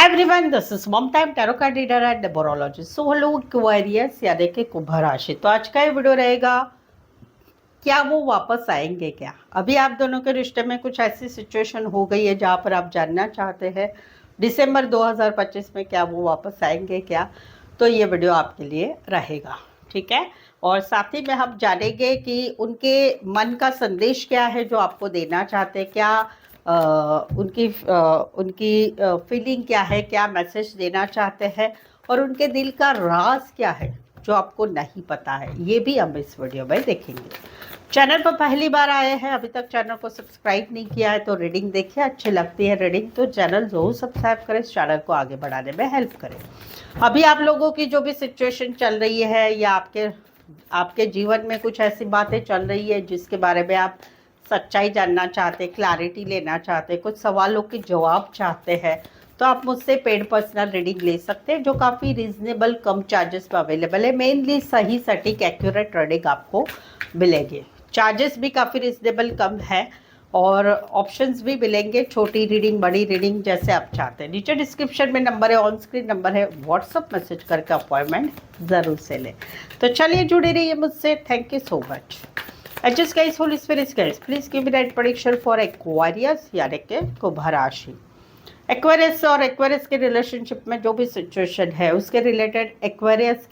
Everyone, this is mum time tarot card reader and डेबोरोलॉजिस्ट। So hello Aquarius यानी कि कुंभ राशि। तो आज का ये वीडियो रहेगा, क्या वो वापस आएंगे क्या। अभी आप दोनों के रिश्ते में कुछ ऐसी सिचुएशन हो गई है जहाँ पर आप जानना चाहते हैं दिसंबर 2025 में क्या वो वापस आएंगे क्या। तो ये वीडियो आपके लिए रहेगा, ठीक है। और साथ ही में हम जानेंगे कि उनके मन का संदेश क्या है जो आपको देना चाहते हैं, क्या उनकी फीलिंग क्या है, क्या मैसेज देना चाहते हैं, और उनके दिल का राज क्या है जो आपको नहीं पता है। ये भी हम इस वीडियो में देखेंगे। चैनल पर पहली बार आए हैं, अभी तक चैनल को सब्सक्राइब नहीं किया है तो रीडिंग देखिए, अच्छी लगती है रीडिंग तो चैनल जरूर सब्सक्राइब करें, इस चैनल को आगे बढ़ाने में हेल्प करें। अभी आप लोगों की जो भी सिचुएशन चल रही है या आपके जीवन में कुछ ऐसी बातें चल रही है जिसके बारे में आप सच्चाई जानना चाहते, क्लैरिटी लेना चाहते, कुछ सवालों के जवाब चाहते हैं, तो आप मुझसे पेड पर्सनल रीडिंग ले सकते हैं जो काफ़ी रीजनेबल कम चार्जेस पर अवेलेबल है। मेनली सही सटीक एक्यूरेट रीडिंग आपको मिलेगी। चार्जेस भी काफ़ी रीजनेबल कम है और ऑप्शंस भी मिलेंगे, छोटी रीडिंग बड़ी रीडिंग जैसे आप चाहते हैं। नीचे डिस्क्रिप्शन में नंबर है, ऑन स्क्रीन नंबर है, व्हाट्सअप मैसेज करके अपॉइंटमेंट ज़रूर से लें। तो चलिए जुड़े रहिए मुझसे। Thank you so much. Just guys, Holy Spirit guys, please give me right prediction for Aquarius यानी कि कुंभ राशि। एक्वेरियस और एक्वेरियस के रिलेशनशिप में जो भी सिचुएशन है उसके रिलेटेड एक्वेरियस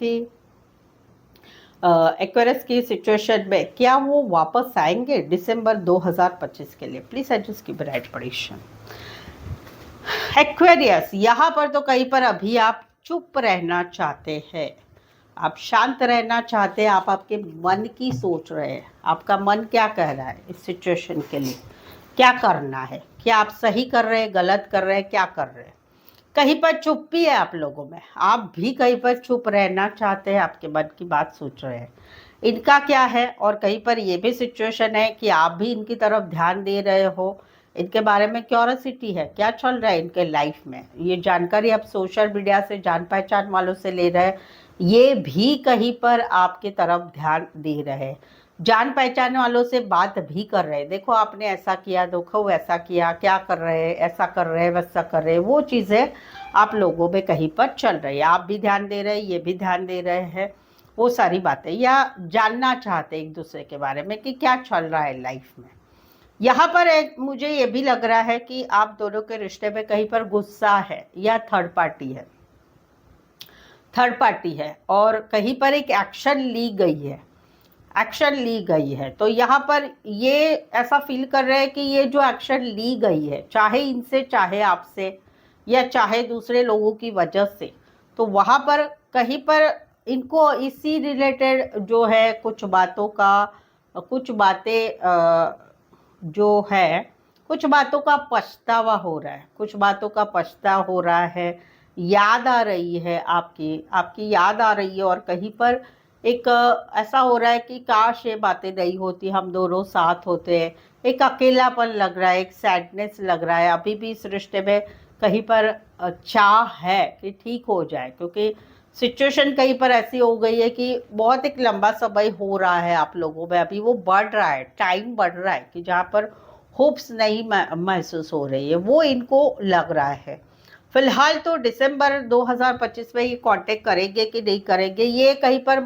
की सिचुएशन में क्या वो वापस आएंगे दिसंबर 2025 के लिए। Please adjust give right prediction. Aquarius, यहाँ पर तो कहीं पर अभी आप चुप रहना चाहते हैं, आप शांत रहना चाहते हैं, आप आपके मन की सोच रहे हैं, आपका मन क्या कह रहा है इस सिचुएशन के लिए, क्या करना है, क्या आप सही कर रहे हैं, गलत कर रहे हैं, क्या कर रहे हैं। कहीं पर चुप्पी है आप लोगों में, आप भी कहीं पर चुप रहना चाहते हैं, आपके मन की बात सोच रहे हैं। इनका क्या है, और कहीं पर ये भी सिचुएशन है कि आप भी इनकी तरफ ध्यान दे रहे हो, इनके बारे में क्यूरियोसिटी है, क्या चल रहा है इनके लाइफ में। ये जानकारी आप सोशल मीडिया से, जान पहचान वालों से ले रहे हैं, ये भी कहीं पर आपके तरफ ध्यान दे रहे हैं, जान पहचान वालों से बात भी कर रहे हैं। देखो आपने ऐसा किया, देखो वैसा किया, क्या कर रहे हैं, ऐसा कर रहे हैं, वैसा कर रहे हैं, वो चीज़ें आप लोगों में कहीं पर चल रही है। आप भी ध्यान दे रहे हैं, ये भी ध्यान दे रहे हैं, वो सारी बातें, या जानना चाहते एक दूसरे के बारे में कि क्या चल रहा है लाइफ में। यहाँ पर मुझे ये भी लग रहा है कि आप दोनों के रिश्ते में कहीं पर गुस्सा है या थर्ड पार्टी है और कहीं पर एक एक्शन ली गई है। तो यहाँ पर ये ऐसा फील कर रहे हैं कि ये जो एक्शन ली गई है, चाहे इनसे, चाहे आपसे, या चाहे दूसरे लोगों की वजह से, तो वहाँ पर कहीं पर इनको इसी रिलेटेड जो है कुछ बातों का पछतावा हो रहा है, याद आ रही है, आपकी याद आ रही है। और कहीं पर एक ऐसा हो रहा है कि काश ये बातें नहीं होती, हम दोनों साथ होते हैं। एक अकेलापन लग रहा है, एक सैडनेस लग रहा है। अभी भी इस रिश्ते में कहीं पर चाह है कि ठीक हो जाए, क्योंकि सिचुएशन कहीं पर ऐसी हो गई है कि बहुत एक लंबा समय हो रहा है आप लोगों में, अभी वो बढ़ रहा है, टाइम बढ़ रहा है कि जहाँ पर होप्स नहीं महसूस हो रही है, वो इनको लग रहा है। फिलहाल तो दिसंबर 2025 में ये कांटेक्ट करेंगे कि नहीं करेंगे, ये कहीं पर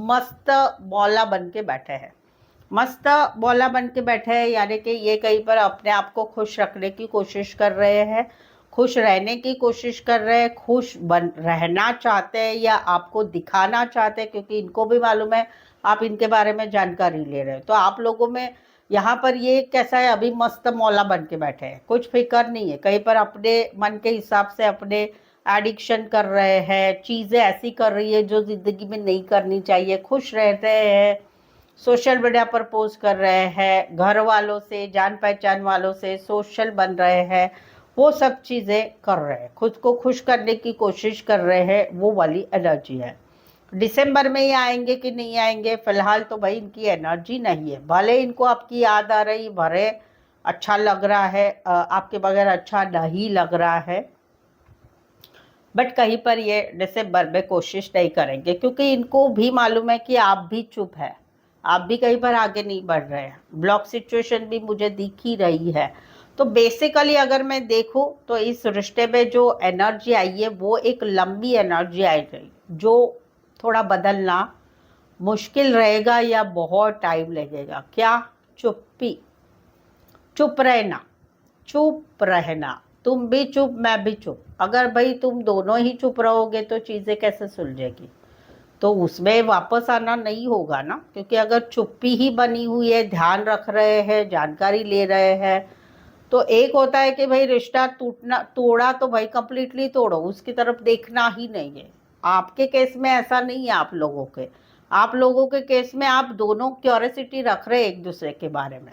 मस्त मौला बन के बैठे हैं, यानी कि ये कहीं पर अपने आप को खुश रखने की कोशिश कर रहे हैं, खुश रहने की कोशिश कर रहे हैं, रहना चाहते हैं या आपको दिखाना चाहते हैं, क्योंकि इनको भी मालूम है आप इनके बारे में जानकारी ले रहे हैं। तो आप लोगों में यहाँ पर ये कैसा है, अभी मस्त मौला बन के बैठे हैं, कुछ फिक्र नहीं है, कहीं पर अपने मन के हिसाब से अपने एडिक्शन कर रहे हैं, चीज़ें ऐसी कर रही है जो ज़िंदगी में नहीं करनी चाहिए, खुश रह रहे हैं, सोशल मीडिया पर पोस्ट कर रहे हैं, घर वालों से, जान पहचान वालों से सोशल बन रहे हैं, वो सब चीज़ें कर रहे हैं, खुद को खुश करने की कोशिश कर रहे हैं, वो वाली एनर्जी है। दिसंबर में ही आएंगे कि नहीं आएंगे, फिलहाल तो भाई इनकी एनर्जी नहीं है। भले इनको आपकी याद आ रही, भले अच्छा लग रहा है, आपके बगैर अच्छा नहीं लग रहा है, बट कहीं पर ये दिसंबर में कोशिश नहीं करेंगे, क्योंकि इनको भी मालूम है कि आप भी चुप है, आप भी कहीं पर आगे नहीं बढ़ रहे हैं, ब्लॉक सिचुएशन भी मुझे दिख ही रही है। तो बेसिकली अगर मैं देखूं तो इस रिश्ते में जो एनर्जी आई है वो एक लंबी एनर्जी आई गई, जो थोड़ा बदलना मुश्किल रहेगा या बहुत टाइम लगेगा। क्या? चुप्पी, चुप रहना, चुप रहना। तुम भी चुप, मैं भी चुप। अगर भाई तुम दोनों ही चुप रहोगे तो चीजें कैसे सुलझेगी? तो उसमें वापस आना नहीं होगा ना, क्योंकि अगर चुप्पी ही बनी हुई है, ध्यान रख रहे हैं, जानकारी ले रहे हैं, तो एक होता है कि भाई रिश्ता टूटना, तोड़ा तो भाई कंप्लीटली तोड़ो, उसकी तरफ देखना ही नहीं है। आपके केस में ऐसा नहीं है। आप लोगों के केस में आप दोनों क्यूरियोसिटी रख रहे हैं एक दूसरे के बारे में,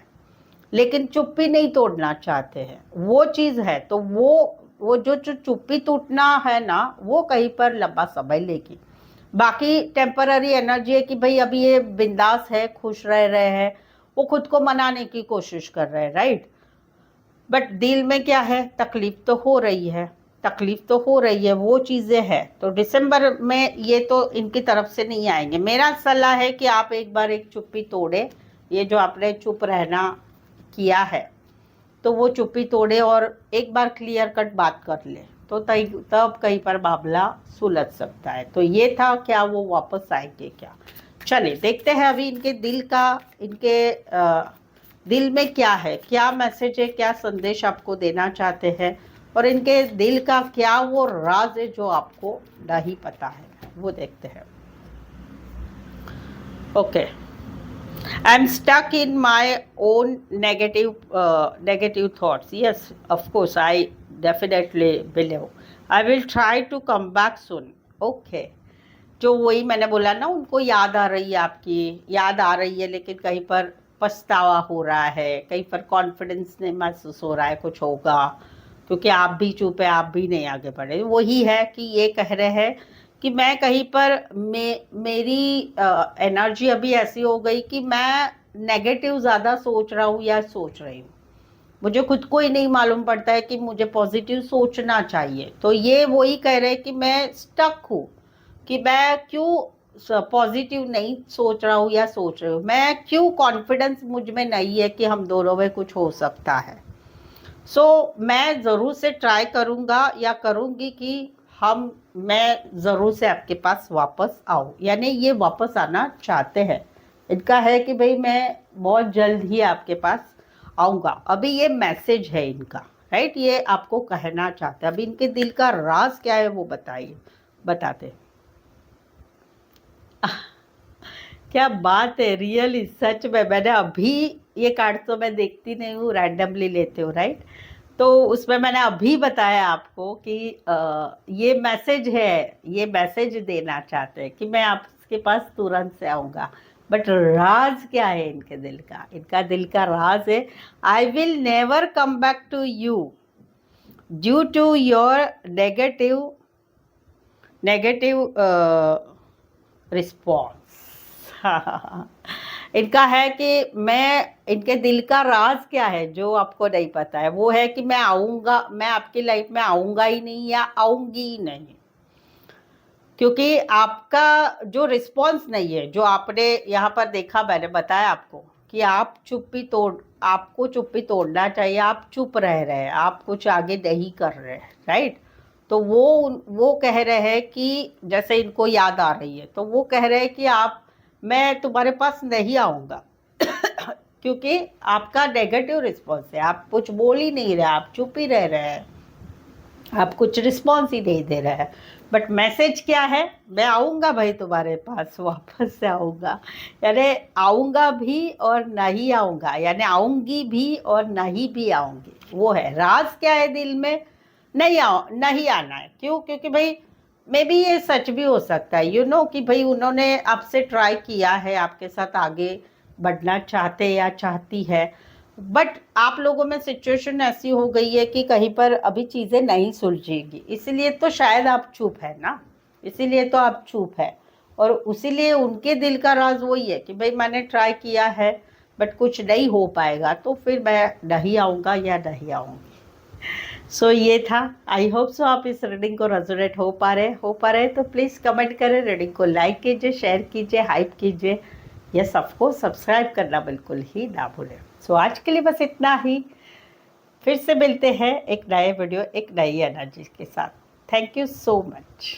लेकिन चुप्पी नहीं तोड़ना चाहते हैं, वो चीज है। तो वो जो चुप्पी टूटना है ना, वो कहीं पर लंबा समय लेगी। बाकी टेम्पररी एनर्जी है कि भाई अभी ये बिंदास है, खुश रह रहे हैं, वो खुद को मनाने की कोशिश कर रहे हैं, राइट। बट दिल में क्या है? तकलीफ तो हो रही है, तकलीफ तो हो रही है, वो चीज़ें हैं। तो दिसंबर में ये तो इनकी तरफ से नहीं आएंगे। मेरा सलाह है कि आप एक बार एक चुप्पी तोड़े। ये जो आपने चुप रहना किया है, तो वो चुप्पी तोड़े और एक बार क्लियर कट बात कर ले, तो तब कहीं पर मामला सुलझ सकता है। तो ये था, क्या वो वापस आएंगे क्या? चलिए देखते हैं अभी इनके दिल का, इनके दिल में क्या है, क्या मैसेज है, क्या संदेश आपको देना चाहते हैं, और इनके दिल का क्या वो राज है जो आपको नहीं पता है, वो देखते हैं। Okay, I'm stuck in my own negative thoughts. Yes, of course, I definitely believe. I will try to come back soon. Okay. जो वही मैंने बोला ना, उनको याद आ रही है, आपकी याद आ रही है, लेकिन कहीं पर पछतावा हो रहा है, कहीं पर कॉन्फिडेंस नहीं महसूस हो रहा है कुछ होगा, क्योंकि आप भी चुप है, आप भी नहीं आगे बढ़े। वही है कि ये कह रहे हैं कि मैं कहीं पर मेरी एनर्जी अभी ऐसी हो गई कि मैं नेगेटिव ज़्यादा सोच रहा हूँ या सोच रही हूँ। मुझे खुद को ही नहीं मालूम पड़ता है कि मुझे पॉजिटिव सोचना चाहिए। तो ये वही कह रहे हैं कि मैं स्टक हूँ, कि मैं क्यों पॉजिटिव नहीं सोच रहा हूँ या सोच रही हूँ, मैं क्यों कॉन्फिडेंस मुझ में नहीं है कि हम दोनों में कुछ हो सकता है। मैं ज़रूर से ट्राई करूँगा या करूँगी कि मैं ज़रूर से आपके पास वापस आऊँ, यानी ये वापस आना चाहते हैं। इनका है कि भाई मैं बहुत जल्द ही आपके पास आऊँगा। अभी ये मैसेज है इनका, राइट, ये आपको कहना चाहते हैं। अभी इनके दिल का राज क्या है वो बताते। क्या बात है, रियली सच में। मैंने अभी ये कार्ड तो मैं देखती नहीं हूँ, रैंडमली लेते हो, राइट। तो उसमें मैंने अभी बताया आपको कि ये मैसेज है, ये मैसेज देना चाहते हैं कि मैं आपके पास तुरंत से आऊँगा। बट राज क्या है इनके दिल का? इनका दिल का राज है, I will never come back to you due to your negative response. इनका है कि इनके दिल का राज क्या है जो आपको नहीं पता है, वो है कि मैं आऊँगा, मैं आपकी लाइफ में आऊँगा ही नहीं या आऊँगी ही नहीं, क्योंकि आपका जो रिस्पॉन्स नहीं है, जो आपने यहाँ पर देखा, मैंने बताया आपको कि आपको चुप्पी तोड़ना चाहिए, आप चुप रह रहे हैं, आप कुछ आगे नहीं कर रहे हैं, राइट। तो वो कह रहे हैं कि जैसे इनको याद आ रही है, तो वो कह रहे हैं कि मैं तुम्हारे पास नहीं आऊँगा क्योंकि आपका नेगेटिव रिस्पॉन्स है, आप कुछ बोल ही नहीं रहे, आप चुप ही रह रहे हैं, आप कुछ रिस्पॉन्स ही नहीं दे रहे हैं। बट मैसेज क्या है? मैं आऊँगा भाई तुम्हारे पास, वापस से आऊँगा, यानी आऊँगा भी और नहीं आऊँगा, यानी आऊँगी भी और नहीं भी आऊँगी, वो है राज। क्या है दिल में? नहीं आना है। क्यों? क्योंकि भाई मे बी ये सच भी हो सकता है, कि भाई उन्होंने आपसे ट्राई किया है, आपके साथ आगे बढ़ना चाहते या चाहती है, बट आप लोगों में सिचुएशन ऐसी हो गई है कि कहीं पर अभी चीज़ें नहीं सुलझेगी, इसीलिए तो शायद आप चुप है ना, इसीलिए तो आप चुप है। और उसीलिए उनके दिल का राज वही है कि भाई मैंने ट्राई किया है बट कुछ नहीं हो पाएगा, तो फिर मैं नहीं आऊँगा या नहीं आऊँगी। ये था। आई होप सो आप इस रीडिंग को रेजोनेट हो पा रहे तो प्लीज़ कमेंट करें, रीडिंग को लाइक कीजिए, शेयर कीजिए, हाइप कीजिए। यस, ऑफ कोर्स सब्सक्राइब करना बिल्कुल ही ना भूलें। आज के लिए बस इतना ही। फिर से मिलते हैं एक नए वीडियो, एक नई एनर्जी के साथ। Thank you so much.